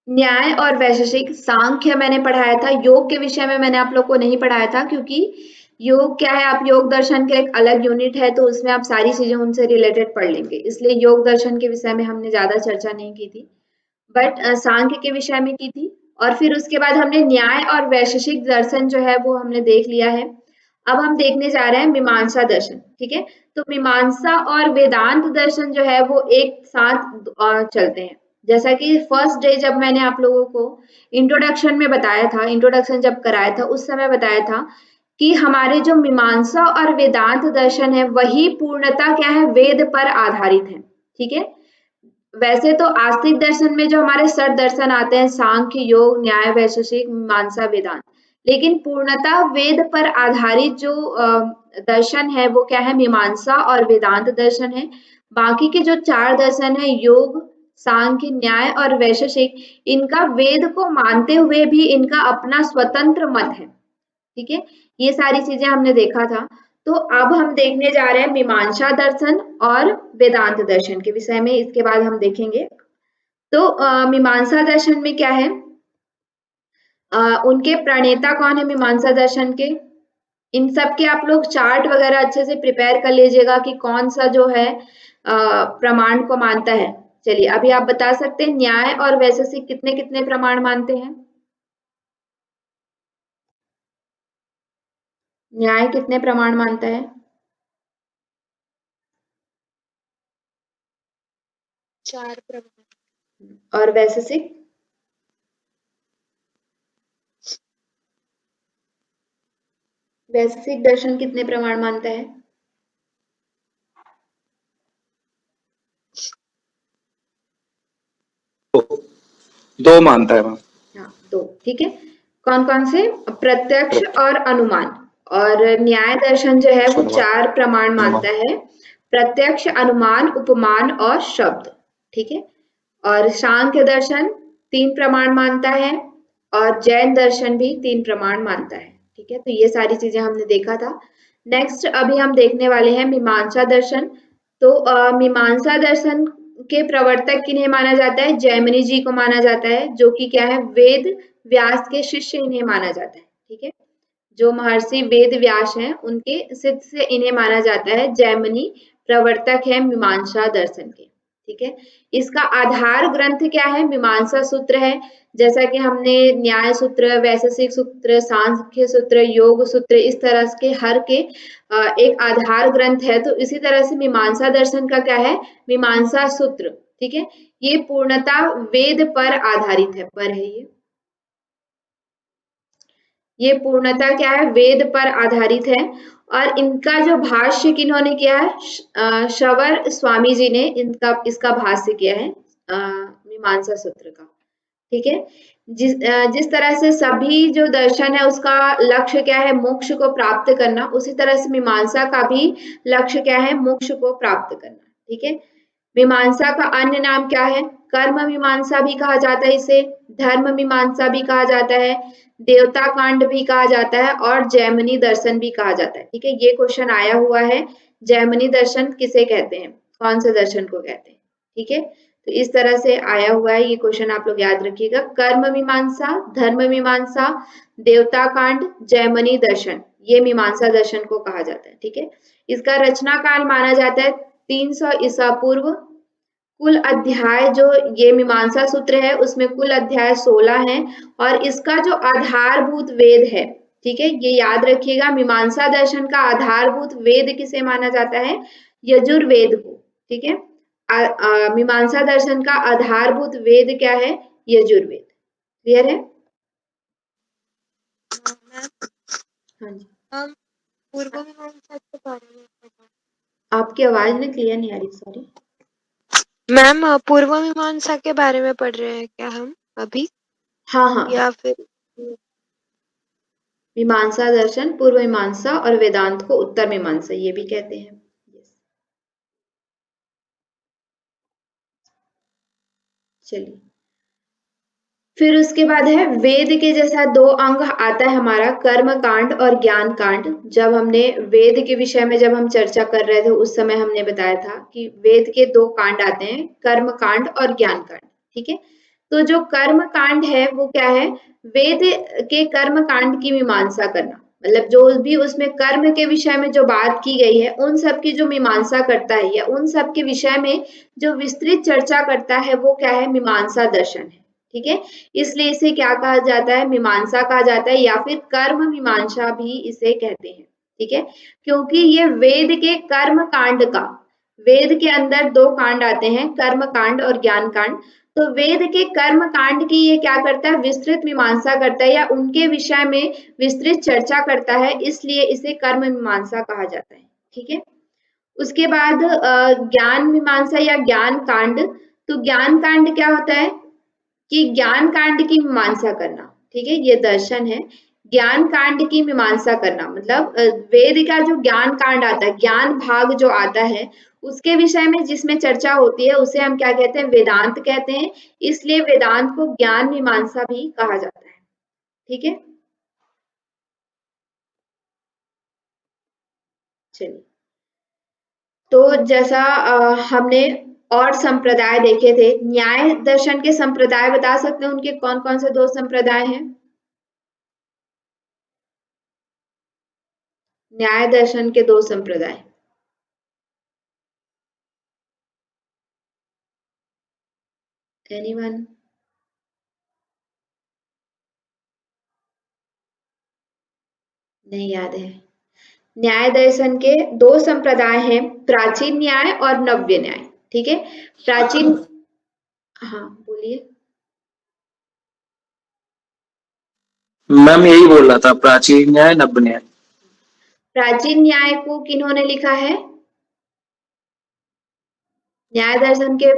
न्याय और वैशेषिक, सांख्य मैंने पढ़ाया था, योग के विषय में मैंने आप लोग को नहीं पढ़ाया था क्योंकि योग क्या है, आप योग दर्शन का एक अलग यूनिट है तो उसमें आप सारी चीजें उनसे रिलेटेड पढ़ लेंगे, इसलिए योग दर्शन के विषय में हमने ज्यादा चर्चा नहीं की थी, बट सांख्य के विषय में की थी। और फिर उसके बाद हमने न्याय और वैशेषिक दर्शन जो है वो हमने देख लिया है। अब हम देखने जा रहे हैं मीमांसा दर्शन, ठीक है। तो मीमांसा और वेदांत दर्शन जो है वो एक साथ चलते हैं। जैसा कि फर्स्ट डे जब मैंने आप लोगों को इंट्रोडक्शन में बताया था, इंट्रोडक्शन जब कराया था उस समय बताया था कि हमारे जो मीमांसा और वेदांत दर्शन है वही पूर्णता क्या है, वेद पर आधारित है, ठीक है। वैसे तो आस्तिक दर्शन में जो हमारे षट दर्शन आते हैं, सांख्य, योग, न्याय, वैशेषिक, मीमांसा, वेदांत, लेकिन पूर्णतः वेद पर आधारित जो दर्शन है वो क्या है, मीमांसा और वेदांत दर्शन है। बाकी के जो 4 दर्शन है, योग, सांख्य, न्याय और वैशेषिक, इनका वेद को मानते हुए भी इनका अपना स्वतंत्र मत है, ठीक है। ये सारी चीजें हमने देखा था। तो अब हम देखने जा रहे हैं मीमांसा दर्शन और वेदांत दर्शन के विषय में, इसके बाद हम देखेंगे। तो मीमांसा दर्शन में क्या है, उनके प्रणेता कौन है मीमांसा दर्शन के, इन सब के आप लोग चार्ट वगैरह अच्छे से प्रिपेयर कर लीजिएगा कि कौन सा जो है प्रमाण को मानता है। चलिए अभी आप बता सकते हैं न्याय और वैशेषिक कितने कितने प्रमाण मानते हैं, न्याय कितने प्रमाण मानता है, 4 प्रमाण। और वैशेषिक वैशेषिक दर्शन कितने प्रमाण मानता है, 2 मानता है मैम। हाँ 2, ठीक है। कौन कौन से, प्रत्यक्ष और अनुमान। और न्याय दर्शन जो है वो 4 प्रमाण मानता है, प्रत्यक्ष, अनुमान, उपमान और शब्द, ठीक है। और सांख्य दर्शन 3 प्रमाण मानता है, और जैन दर्शन भी 3 प्रमाण मानता है, ठीक है। तो ये सारी चीजें हमने देखा था। नेक्स्ट अभी हम देखने वाले हैं मीमांसा दर्शन। तो मीमांसा दर्शन के प्रवर्तक किन्हें माना जाता है, जैमिनी जी को माना जाता है, जो कि क्या है, वेद व्यास के शिष्य इन्हें माना जाता है, ठीक है। जो महर्षि वेद व्यास हैं उनके शिष्य से इन्हें माना जाता है, जैमिनी प्रवर्तक है मीमांसा दर्शन के, ठीक है। इसका आधार ग्रंथ क्या है, मीमांसा सूत्र है। जैसा कि हमने न्याय सूत्र, वैशेषिक सूत्र, सांख्य सूत्र, योग सूत्र, इस तरह के हर के एक आधार ग्रंथ है, तो इसी तरह से मीमांसा दर्शन का क्या है, मीमांसा सूत्र, ठीक है। ये पूर्णतः वेद पर आधारित है, पर है ये पूर्णतः क्या है, वेद पर आधारित है। और इनका जो भाष्य किन्होंने किया है, शवर स्वामी जी ने इनका इसका भाष्य किया है मीमांसा सूत्र का, ठीक है। जिस तरह से सभी जो दर्शन है उसका लक्ष्य क्या है, मोक्ष को प्राप्त करना, उसी तरह से मीमांसा का भी लक्ष्य क्या है, मोक्ष को प्राप्त करना, ठीक है। मीमांसा का अन्य नाम क्या है, कर्म मीमांसा भी कहा जाता है इसे, धर्म मीमांसा भी कहा जाता है, देवता कांड भी कहा जाता है, और जैमिनी दर्शन भी कहा जाता है, ठीक है। ये क्वेश्चन आया हुआ है, जैमिनी दर्शन किसे कहते हैं, कौन से दर्शन को कहते हैं, ठीक है। तो इस तरह से आया हुआ है, ये क्वेश्चन आप लोग याद रखिएगा, कर्म मीमांसा, धर्म मीमांसा, देवता कांड, जैमिनी दर्शन, ये मीमांसा दर्शन को कहा जाता है, ठीक है। इसका रचना काल माना जाता है 300 ईसा पूर्व। कुल अध्याय जो ये मीमांसा सूत्र है उसमें कुल अध्याय 16 हैं, और इसका जो आधारभूत वेद है, ठीक है, ये याद रखिएगा, मीमांसा दर्शन का आधारभूत वेद किसे माना जाता है, यजुर्वेद को, ठीक है। मीमांसा दर्शन का आधारभूत वेद क्या है, यजुर्वेद, क्लियर है। हाँ जी, हम पूर्व मीमांसा के बारे में आपकी आवाज में क्लियर नहीं आ रही, सॉरी। मैम पूर्व मीमांसा के बारे में पढ़ रहे हैं क्या हम अभी, हाँ हाँ, या फिर मीमांसा दर्शन, पूर्व मीमांसा और वेदांत को उत्तर मीमांसा ये भी कहते हैं। चलिए, फिर उसके बाद है वेद के जैसा 2 अंग आता है हमारा, कर्म कांड और ज्ञान कांड। जब हमने वेद के विषय में जब हम चर्चा कर रहे थे उस समय हमने बताया था कि वेद के 2 कांड आते हैं, कर्म कांड और ज्ञान कांड, ठीक है। तो जो कर्म कांड है वो क्या है, वेद के कर्म कांड की मीमांसा करना, मतलब जो भी उसमें कर्म के विषय में जो बात की गई है उन सब की जो मीमांसा करता है या उन सब के विषय में जो विस्तृत चर्चा करता है वो क्या है, मीमांसा दर्शन है। ठीक है, इसलिए इसे क्या कहा जाता है, मीमांसा कहा जाता है या फिर कर्म मीमांसा भी इसे कहते हैं। ठीक है, क्योंकि ये वेद के कर्म कांड का, वेद के अंदर दो कांड आते हैं, कर्म कांड और ज्ञान कांड। तो वेद के कर्म कांड की ये क्या करता है, विस्तृत मीमांसा करता है या उनके विषय में विस्तृत चर्चा करता है, इसलिए इसे कर्म मीमांसा कहा जाता है। ठीक है, उसके बाद ज्ञान मीमांसा या ज्ञान कांड। तो ज्ञान कांड क्या होता है कि ज्ञान कांड की मीमांसा करना। ठीक है, ये दर्शन है, ज्ञान कांड की मीमांसा करना मतलब वेद का जो ज्ञान कांड आता है, ज्ञान भाग जो आता है उसके विषय में जिसमें चर्चा होती है उसे हम क्या कहते हैं, वेदांत कहते हैं। इसलिए वेदांत को ज्ञान मीमांसा भी कहा जाता है। ठीक है, चलिए, तो जैसा हमने और संप्रदाय देखे थे, न्याय दर्शन के संप्रदाय बता सकते हैं उनके कौन कौन से दो संप्रदाय हैं? न्याय दर्शन के दो संप्रदाय, एनीवन? नहीं याद है। न्याय दर्शन के दो संप्रदाय हैं, प्राचीन न्याय और नव्य न्याय। ठीक है, प्राचीन, हाँ बोलिए। मैम यही बोल रहा था, प्राचीन न्याय नव्य न्याय। प्राचीन न्याय को किन्होंने लिखा है? न्याय दर्शन के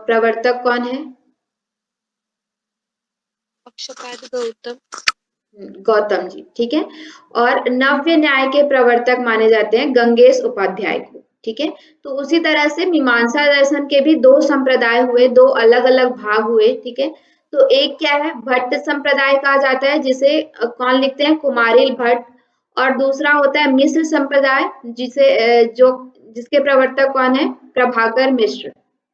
प्रवर्तक कौन है? पक्षपात गौतम। गौतम जी। ठीक है, और नव्य न्याय के प्रवर्तक माने जाते हैं गंगेश उपाध्याय को। ठीक है, तो उसी तरह से मीमांसा दर्शन के भी दो संप्रदाय हुए, दो अलग अलग भाग हुए। ठीक है, तो एक क्या है, भट्ट संप्रदाय कहा जाता है, जिसे कौन लिखते हैं, कुमारिल भट्ट। और दूसरा होता है मिश्र संप्रदाय, जिसके प्रवर्तक कौन है, प्रभाकर मिश्र।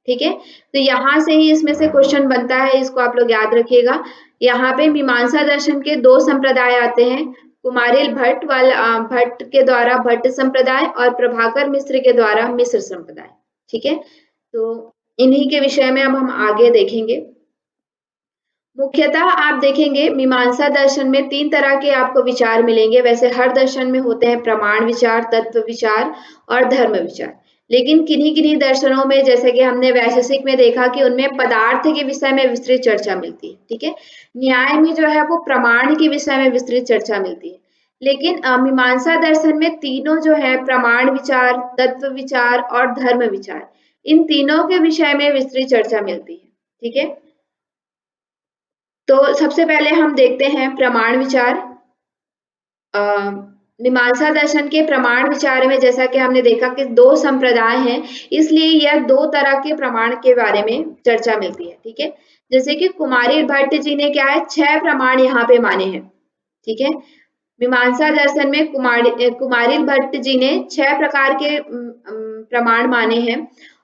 ठीक है, तो यहाँ से ही इसमें से क्वेश्चन बनता है, इसको आप लोग याद रखिएगा। यहाँ पे मीमांसा दर्शन के दो संप्रदाय आते हैं, कुमारिल भट्ट के द्वारा भट्ट संप्रदाय और प्रभाकर मिश्र के द्वारा मिश्र संप्रदाय। ठीक है, तो इन्हीं के विषय में अब हम आगे देखेंगे। मुख्यतः आप देखेंगे मीमांसा दर्शन में तीन तरह के आपको विचार मिलेंगे। वैसे हर दर्शन में होते हैं प्रमाण विचार, तत्व विचार और धर्म विचार, लेकिन किन्हीं किन्हीं दर्शनों में, जैसे कि हमने वैशेषिक में देखा कि उनमें पदार्थ के विषय में विस्तृत चर्चा मिलती है। ठीक है, न्याय में जो है वो प्रमाण के विषय में विस्तृत चर्चा मिलती है, लेकिन मीमांसा दर्शन में तीनों जो है, प्रमाण विचार, तत्व विचार और धर्म विचार, इन तीनों के विषय में विस्तृत चर्चा मिलती है। ठीक है, तो सबसे पहले हम देखते हैं प्रमाण विचार। मीमांसा दर्शन के प्रमाण विचार में जैसा कि हमने देखा कि दो संप्रदाय हैं, इसलिए यह दो तरह के प्रमाण के बारे में चर्चा मिलती है। ठीक है, जैसे कि कुमारिल भट्ट जी ने क्या है, 6 प्रमाण यहाँ पे माने हैं। ठीक है, मीमांसा दर्शन में कुमारिल भट्ट जी ने 6 प्रकार के प्रमाण माने हैं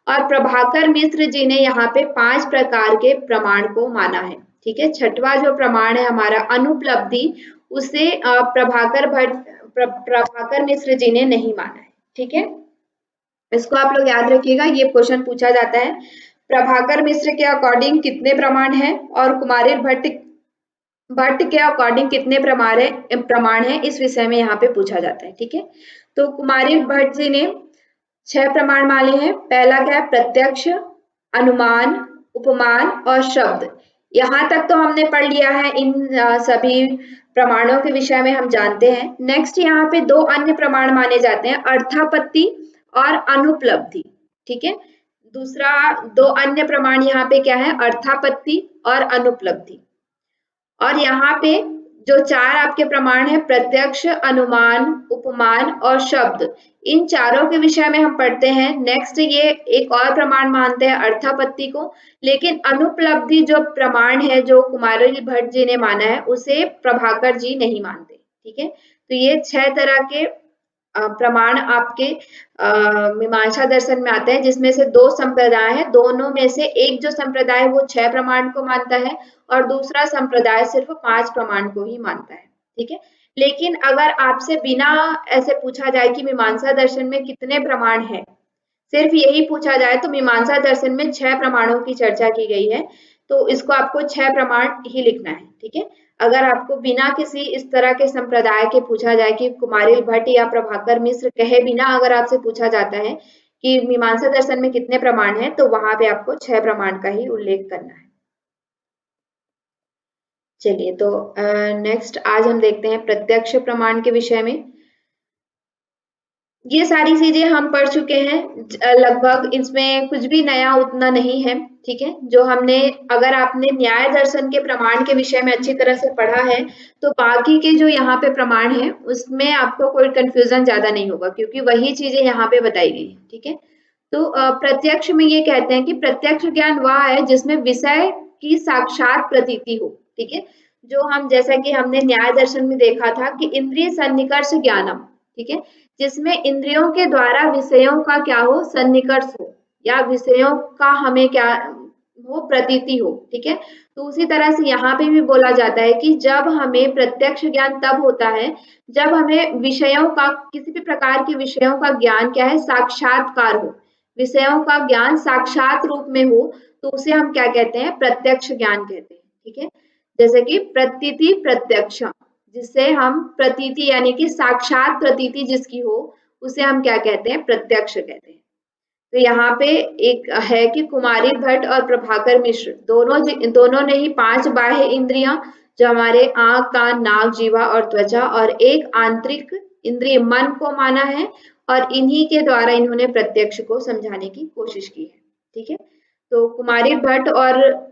और प्रभाकर मिश्र जी ने यहाँ पे 5 प्रकार के प्रमाण को माना है। ठीक है, छठवां जो प्रमाण है हमारा अनुपलब्धि, उसे प्रभाकर मिश्र जी ने नहीं माना है। ठीक है, इसको आप लोग याद रखिएगा, ये क्वेश्चन पूछा जाता है। प्रभाकर मिश्र के अकॉर्डिंग कितने प्रमाण हैं और कुमारिल भट्ट के अकॉर्डिंग कितने प्रमाण है, इस विषय में यहाँ पे पूछा जाता है। ठीक है, तो कुमारिल भट्ट जी ने 6 प्रमाण माने हैं। पहला क्या है, प्रत्यक्ष, अनुमान, उपमान और शब्द। यहाँ तक तो हमने पढ़ लिया है, इन सभी प्रमाणों के विषय में हम जानते हैं। नेक्स्ट यहाँ पे दो अन्य प्रमाण माने जाते हैं, अर्थापत्ति और अनुपलब्धि। ठीक है, दूसरा दो अन्य प्रमाण यहाँ पे क्या है, अर्थापत्ति और अनुपलब्धि। और यहाँ पे जो 4 आपके प्रमाण है, प्रत्यक्ष, अनुमान, उपमान और शब्द, इन चारों के विषय में हम पढ़ते हैं। नेक्स्ट ये एक और प्रमाण मानते हैं अर्थापत्ति को, लेकिन अनुपलब्धि जो प्रमाण है जो कुमारिल भट्ट जी ने माना है, उसे प्रभाकर जी नहीं मानते। ठीक है, तो ये 6 तरह के प्रमाण आपके मीमांसा दर्शन में आते हैं, जिसमें से 2 संप्रदाय हैं। दोनों में से एक जो संप्रदाय है वो 6 प्रमाण को मानता है और दूसरा संप्रदाय सिर्फ 5 प्रमाण को ही मानता है। ठीक है, लेकिन अगर आपसे बिना ऐसे पूछा जाए कि मीमांसा दर्शन में कितने प्रमाण हैं, सिर्फ यही पूछा जाए तो मीमांसा दर्शन में 6 प्रमाणों की चर्चा की गई है, तो इसको आपको 6 प्रमाण ही लिखना है। ठीक है, अगर आपको बिना किसी इस तरह के संप्रदाय के पूछा जाए कि कुमारिल भट्ट या प्रभाकर मिश्र कहे बिना अगर आपसे पूछा जाता है कि मीमांसा दर्शन में कितने प्रमाण हैं, तो वहां पे आपको 6 प्रमाण का ही उल्लेख करना है। चलिए, तो नेक्स्ट आज हम देखते हैं प्रत्यक्ष प्रमाण के विषय में। ये सारी चीजें हम पढ़ चुके हैं लगभग, इसमें कुछ भी नया उतना नहीं है। ठीक है, जो हमने, अगर आपने न्याय दर्शन के प्रमाण के विषय में अच्छी तरह से पढ़ा है तो बाकी के जो यहाँ पे प्रमाण है उसमें आपको कोई कंफ्यूजन ज्यादा नहीं होगा, क्योंकि वही चीजें यहाँ पे बताई गई। ठीक है, तो प्रत्यक्ष में ये कहते हैं कि प्रत्यक्ष ज्ञान वह है जिसमें विषय की साक्षात प्रतीति हो। ठीक है, जो हम, जैसा कि हमने न्याय दर्शन में देखा था कि इंद्रिय सन्निकर्ष ज्ञानम, ठीक है, जिसमें इंद्रियों के द्वारा विषयों का क्या हो, सन्निकर्ष हो, या विषयों का हमें क्या हो, प्रतीति हो। ठीक है, तो उसी तरह से यहाँ पे भी बोला जाता है कि जब हमें प्रत्यक्ष ज्ञान तब होता है जब हमें विषयों का, किसी भी प्रकार के विषयों का ज्ञान क्या है, साक्षात्कार हो, विषयों का ज्ञान साक्षात रूप में हो, तो उसे हम क्या कहते हैं, प्रत्यक्ष ज्ञान कहते हैं। ठीक है, जैसे कि प्रतीति प्रत्यक्ष, जिससे हम प्रतीति यानी कि साक्षात प्रतीति जिसकी हो उसे हम क्या कहते हैं, प्रत्यक्ष कहते हैं। तो यहाँ पे एक है कि कुमारी भट्ट और प्रभाकर मिश्र दोनों ने ही 5 बाह्य इंद्रियां, जो हमारे आंख, कान, नाक, जीवा और त्वचा, और एक आंतरिक इंद्रिय मन को माना है, और इन्हीं के द्वारा इन्होंने प्रत्यक्ष को समझाने की कोशिश की है। ठीक है, तो कुमारी भट्ट और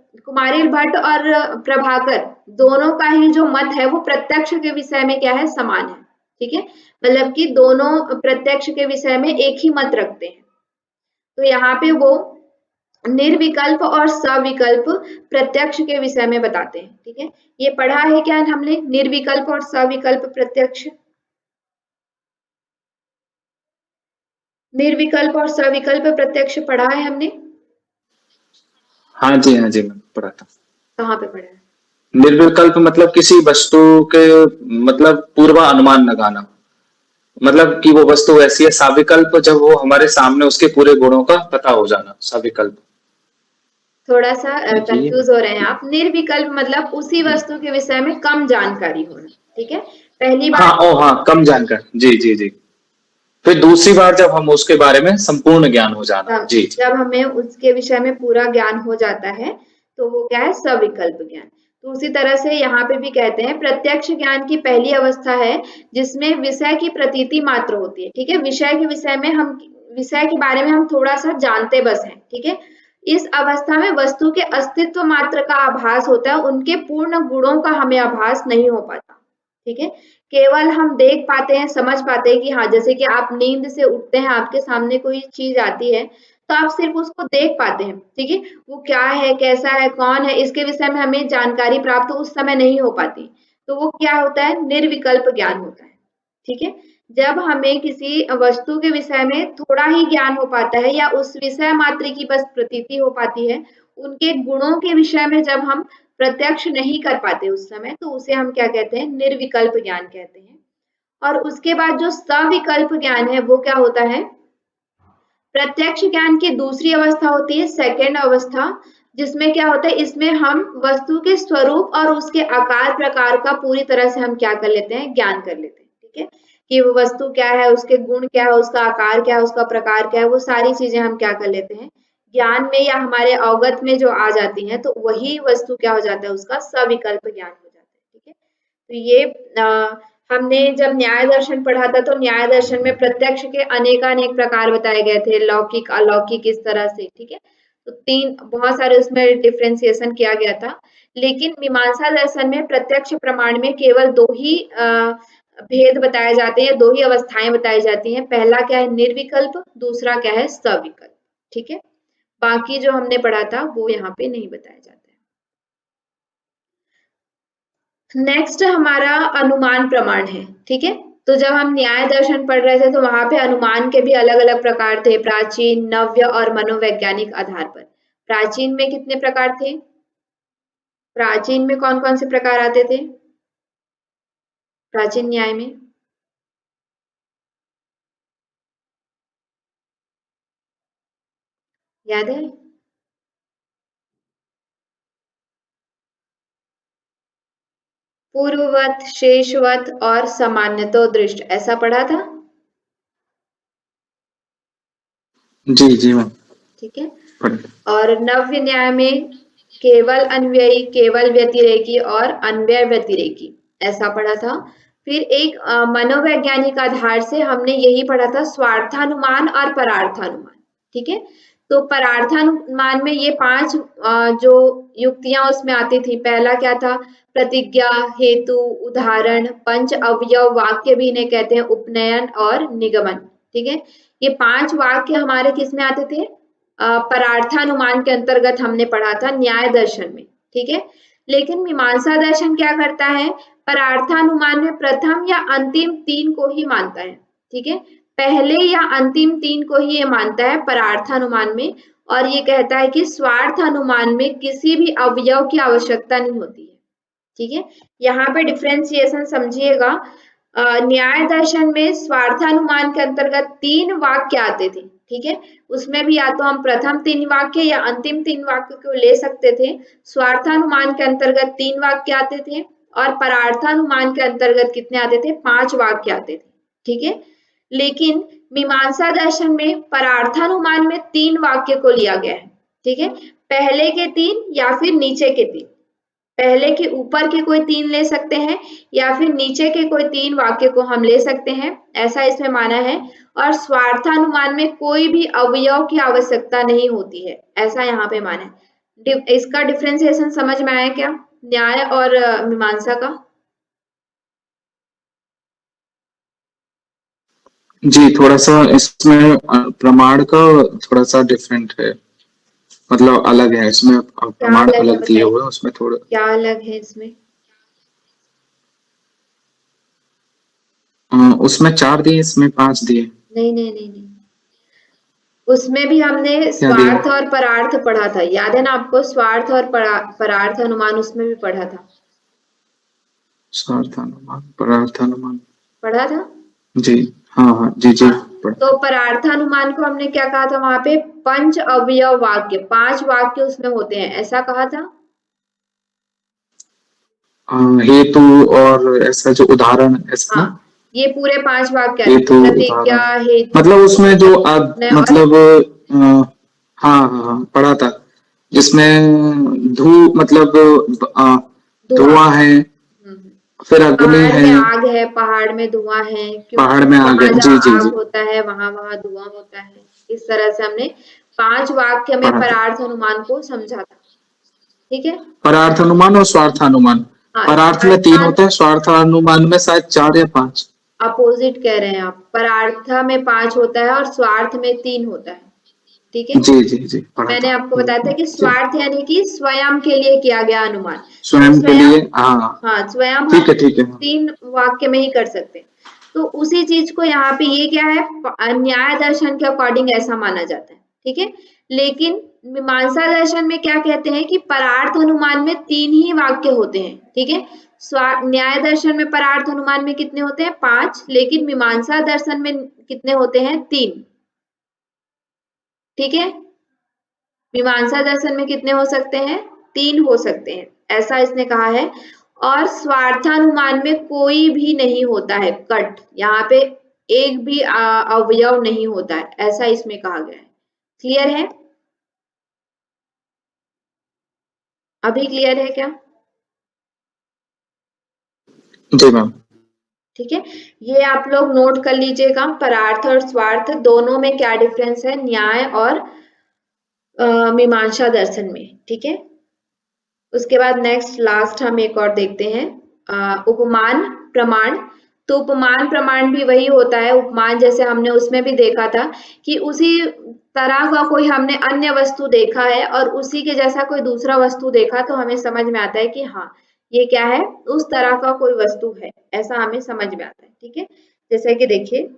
प्रभाकर दोनों का ही जो मत है वो प्रत्यक्ष के विषय में क्या है, समान है। ठीक है, मतलब कि दोनों प्रत्यक्ष के विषय में एक ही मत रखते हैं। तो यहाँ पे वो निर्विकल्प और सविकल्प प्रत्यक्ष के विषय में बताते हैं। ठीक है, ये पढ़ा है क्या हमने, निर्विकल्प और सविकल्प प्रत्यक्ष, निर्विकल्प और सविकल्प प्रत्यक्ष पढ़ा है हमने? हाँ जी मैं पढ़ा था। कहाँ पे पढ़ा है? निर्विकल्प मतलब किसी वस्तु के, मतलब पूर्वानुमान लगाना, मतलब कि वो वस्तु ऐसी है। साविकल्प जब वो हमारे सामने उसके पूरे गुणों का पता हो जाना, साविकल्प। थोड़ा सा जी कंफ्यूज हो रहे हैं आप। निर्विकल्प मतलब उसी वस्तु के विषय में कम जानकारी होना। ठीक है, पहली बार, हाँ, कम जानकारी, जी। फिर दूसरी बार जब हम उसके बारे में संपूर्ण ज्ञान हो जाना, जी। जब हमें उसके विषय में पूरा ज्ञान हो जाता है तो वो क्या है, सविकल्प ज्ञान। तो उसी तरह से यहाँ पे भी कहते हैं प्रत्यक्ष ज्ञान की पहली अवस्था है जिसमें विषय की प्रतीति मात्र होती है। ठीक है, विषय के बारे में हम थोड़ा सा जानते बस हैं। ठीक है, इस अवस्था में वस्तु के अस्तित्व मात्र का आभास होता है, उनके पूर्ण गुणों का हमें आभास नहीं हो पाता। ठीक है, केवल हम देख पाते हैं, समझ पाते हैं कि हाँ, जैसे कि आप नींद से उठते हैं, आपके सामने कोई चीज आती है तो आप सिर्फ उसको देख पाते हैं। ठीक है, वो क्या है, कैसा है, कौन है, इसके विषय में हमें जानकारी प्राप्त उस समय नहीं हो पाती, तो वो क्या होता है, निर्विकल्प ज्ञान होता है। ठीक है, जब हमें किसी वस्तु के विषय में थोड़ा ही ज्ञान हो पाता है या उस विषय मात्र की बस प्रतीति हो पाती है, उनके गुणों के विषय में जब हम प्रत्यक्ष नहीं कर पाते उस समय, तो उसे हम क्या कहते हैं, निर्विकल्प ज्ञान कहते हैं। और उसके बाद जो सविकल्प ज्ञान है वो क्या होता है, प्रत्यक्ष ज्ञान की दूसरी अवस्था होती है, सेकंड अवस्था, जिसमें क्या होता है, इसमें हम वस्तु के स्वरूप और उसके आकार प्रकार का पूरी तरह से हम क्या कर लेते हैं, ज्ञान कर लेते हैं। ठीक है, कि वो वस्तु क्या है, उसके गुण क्या है, उसका आकार क्या है, उसका प्रकार क्या है, वो सारी चीजें हम क्या कर लेते हैं, ज्ञान में या हमारे अवगत में जो आ जाती हैं, तो वही वस्तु क्या हो जाता है, उसका सविकल्प ज्ञान हो जाता है। ठीक है, तो ये हमने जब न्याय दर्शन पढ़ा था तो न्याय दर्शन में प्रत्यक्ष के अनेकानेक प्रकार बताए गए थे, लौकिक, अलौकिक, इस तरह से। ठीक है, तो 3 बहुत सारे उसमें डिफरेंशिएशन किया गया था, लेकिन मीमांसा दर्शन में प्रत्यक्ष प्रमाण में केवल 2 ही भेद बताए जाते हैं, 2 ही अवस्थाएं बताई जाती हैं। पहला क्या है, निर्विकल्प, दूसरा क्या है, सविकल्प। ठीक है, बाकी जो हमने पढ़ा था वो यहाँ पे नहीं बताया जाता है। नेक्स्ट हमारा अनुमान प्रमाण है। ठीक है, तो जब हम न्याय दर्शन पढ़ रहे थे तो वहां पे अनुमान के भी अलग अलग प्रकार थे, प्राचीन, नव्य और मनोवैज्ञानिक आधार पर। प्राचीन में कितने प्रकार थे? प्राचीन में कौन कौन से प्रकार आते थे प्राचीन न्याय में? याद है? पूर्ववत, शेषवत और सामान्यतो दृष्ट, ऐसा पढ़ा था। जी जी मैम। ठीक है। पढ़ और नव्य न्याय में केवल अन्वयी, केवल व्यतिरेकी और अन्वय व्यतिरेकी, ऐसा पढ़ा था। फिर एक मनोवैज्ञानिक आधार से हमने यही पढ़ा था, स्वार्थानुमान और परार्थानुमान। ठीक है। तो परार्थानुमान में ये 5 जो युक्तियां उसमें आती थी, पहला क्या था? प्रतिज्ञा, हेतु, उदाहरण, पंच अवयव वाक्य भी इन्हें कहते हैं, उपनयन और निगमन। ठीक है। ये 5 वाक्य हमारे किस में आते थे? परार्थानुमान के अंतर्गत हमने पढ़ा था न्याय दर्शन में। ठीक है। लेकिन मीमांसा दर्शन क्या करता है? परार्थानुमान में प्रथम या अंतिम 3 को ही मानता है। ठीक है। पहले या अंतिम 3 को ही ये मानता है परार्थानुमान में, और ये कहता है कि स्वार्थ अनुमान में किसी भी अवयव की आवश्यकता नहीं होती है। ठीक है। यहाँ पे डिफ्रेंसिएशन समझिएगा। न्याय दर्शन में स्वार्थानुमान के अंतर्गत 3 वाक्य आते थे। ठीक है। उसमें भी या तो हम प्रथम 3 वाक्य या अंतिम 3 वाक्य को ले सकते थे। स्वार्थानुमान के अंतर्गत 3 वाक्य आते थे और परार्थानुमान के अंतर्गत कितने आते थे? 5 वाक्य आते थे। ठीक है। लेकिन मीमांसा दर्शन में परार्थानुमान में 3 वाक्य को लिया गया है। ठीक है। पहले के 3 या फिर नीचे के 3, पहले के ऊपर के कोई 3 ले सकते हैं या फिर नीचे के कोई 3 वाक्य को हम ले सकते हैं, ऐसा इसमें माना है। और स्वार्थानुमान में कोई भी अवयव की आवश्यकता नहीं होती है, ऐसा यहाँ पे माना है। इसका डिफरेंशिएशन समझ में आया क्या, न्याय और मीमांसा का? जी, थोड़ा सा इसमें प्रमाण का थोड़ा सा डिफरेंट है, मतलब अलग है इसमें, क्या प्रमाण अलग है अलग दिए बताइए, हुए हैं उसमें थोड़ा। क्या अलग है इसमें? उसमें 4 दिए, इसमें 5 दिए। नहीं नहीं नहीं नहीं, उसमें भी हमने क्या दिए? स्वार्थ और परार्थ पढ़ा था, याद है ना आपको? स्वार्थ और परार्थ अनुमान उसमें भी पढ़ा था। स्वार्थानुमान, परार्थानुमान। पढ़ा था। जी हाँ हाँ, जी जी। हाँ, तो परार्थानुमान को हमने क्या कहा था वहां पे? पंच अवयव वाक्य, 5 वाक्य उसमें होते हैं, ऐसा कहा था। हेतु और ऐसा जो उदाहरण ऐसा हाँ, ना। ये पूरे 5 वाक्य आते हेतु थे, उदाहरण, प्रतिज्ञा, हेतु, मतलब उसमें जो उपनय और मतलब हाँ हाँ हाँ पढ़ा था, जिसमें मतलब धुआं। धुआं है, फिर अग्नि पहाड़ है, में आग है, पहाड़ में धुआं है, क्योंकि पहाड़ में आग है। जहां जी जहां जी आग जी, होता है वहां वहां धुआं होता है। इस तरह से हमने 5 वाक्य में पढ़ा था। परार्थ अनुमान को समझा था। ठीक है। परार्थानुमान और स्वार्थानुमान। हाँ, परार्थ में 3 होता है, स्वार्थानुमान में शायद 4 या 5। अपोजिट कह रहे हैं आप, परार्थ में 5 होता है और स्वार्थ में 3 होता है। ठीक है। जी जी जी, पढ़ा मैंने था। आपको बताया था कि जी, स्वार्थ यानी कि स्वयं के लिए किया गया अनुमान, तो स्वयं के स्वयं, लिए, हाँ। हाँ स्वयं हम ठीक है ठीक है। 3 वाक्य में ही कर सकते हैं। तो उसी चीज को यहाँ पे ये क्या है, न्याय दर्शन के अकॉर्डिंग ऐसा माना जाता है। ठीक है। लेकिन मीमांसा दर्शन में क्या कहते हैं कि परार्थ अनुमान में 3 ही वाक्य होते हैं। ठीक है। न्याय दर्शन में परार्थ अनुमान में कितने होते हैं? 5, लेकिन मीमांसा दर्शन में कितने होते हैं? 3। ठीक है। मीमांसा दर्शन में कितने हो सकते हैं? 3 हो सकते हैं, ऐसा इसने कहा है। और स्वार्थानुमान में कोई भी नहीं होता है, कट, यहाँ पे एक भी अवयव नहीं होता है, ऐसा इसमें कहा गया है। क्लियर है? अभी क्लियर है क्या? जी मैम। ठीक है। ये आप लोग नोट कर लीजिएगा, परार्थ और स्वार्थ दोनों में क्या डिफरेंस है न्याय और मीमांसा दर्शन में। ठीक है। उसके बाद नेक्स्ट लास्ट हम एक और देखते हैं, उपमान प्रमाण। तो उपमान प्रमाण भी वही होता है, उपमान जैसे हमने उसमें भी देखा था कि उसी तरह का कोई हमने अन्य वस्तु देखा है और उसी के जैसा कोई दूसरा वस्तु देखा तो हमें समझ में आता है कि हाँ ये क्या है, उस तरह का कोई वस्तु है, ऐसा हमें समझ में आता है। ठीक है, जैसे कि देखिए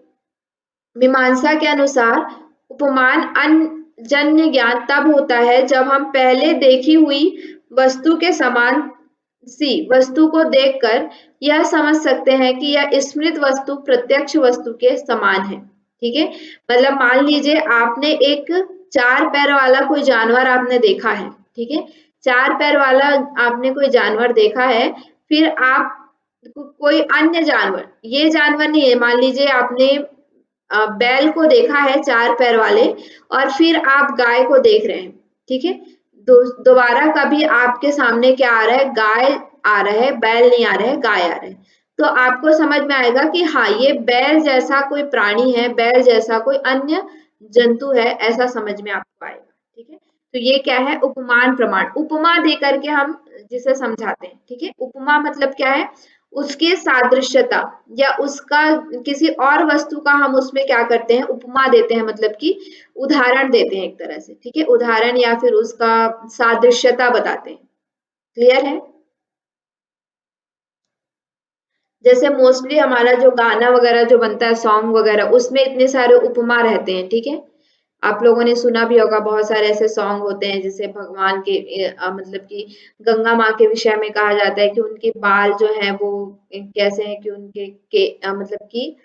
मीमांसा के अनुसार उपमान अनजन्य ज्ञान तब होता है जब हम पहले देखी हुई वस्तु के समान सी वस्तु को देखकर यह समझ सकते हैं कि यह स्मृत वस्तु प्रत्यक्ष वस्तु के समान है। ठीक है, मतलब मान लीजिए आपने एक 4 पैर वाला कोई जानवर आपने देखा है। ठीक है, 4 पैर वाला आपने कोई जानवर देखा है, फिर आप कोई अन्य जानवर, ये जानवर नहीं है, मान लीजिए आपने बैल को देखा है 4 पैर वाले और फिर आप गाय को देख रहे हैं। ठीक है, दोबारा कभी आपके सामने क्या आ रहा है, गाय आ रहा है, बैल नहीं आ रहा है, गाय आ रहा है, तो आपको समझ में आएगा कि हाँ ये बैल जैसा कोई प्राणी है, बैल जैसा कोई अन्य जंतु है, ऐसा समझ में आपको आएगा। ठीक है, तो ये क्या है, उपमान प्रमाण, उपमा दे करके हम जिसे समझाते हैं। ठीक है, उपमा मतलब क्या है, उसके सादृश्यता या उसका किसी और वस्तु का हम उसमें क्या करते हैं, उपमा देते हैं, मतलब कि उदाहरण देते हैं एक तरह से। ठीक है, उदाहरण या फिर उसका सादृश्यता बताते हैं। क्लियर है? जैसे मोस्टली हमारा जो गाना वगैरह जो बनता है, सॉन्ग वगैरह, उसमें इतने सारे उपमा रहते हैं। ठीक है, आप लोगों ने सुना भी होगा, बहुत सारे ऐसे सॉन्ग होते हैं जैसे भगवान के मतलब कि गंगा माँ के विषय में कहा जाता है कि उनके बाल जो हैं वो कैसे हैं कि उनके मतलब कि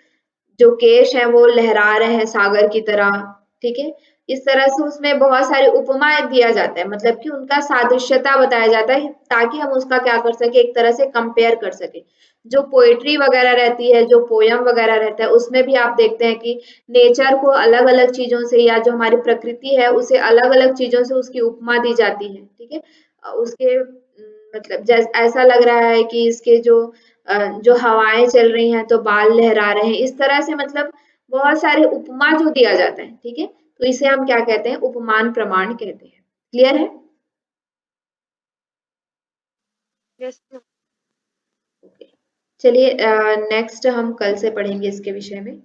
जो केश है वो लहरा रहे हैं सागर की तरह। ठीक है, इस तरह से उसमें बहुत सारे उपमा दिया जाता है, मतलब कि उनका सादृश्यता बताया जाता है ताकि हम उसका क्या कर सके, एक तरह से कंपेयर कर सके। जो पोएट्री वगैरह रहती है, जो पोयम वगैरह रहता है, उसमें भी आप देखते हैं कि नेचर को अलग अलग चीजों से या जो हमारी प्रकृति है उसे अलग अलग चीजों से उसकी उपमा दी जाती है। ठीक है, उसके मतलब ऐसा लग रहा है कि इसके जो हवाएं चल रही हैं तो बाल लहरा रहे हैं, इस तरह से मतलब बहुत सारे उपमा जो दिया जाता है। ठीक है, तो इसे हम क्या कहते हैं, उपमान प्रमाण कहते हैं। क्लियर है? Yes ma'am. ओके, चलिए नेक्स्ट हम कल से पढ़ेंगे इसके विषय में।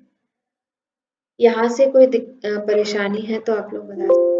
यहाँ से कोई परेशानी है तो आप लोग बता सकते हैं।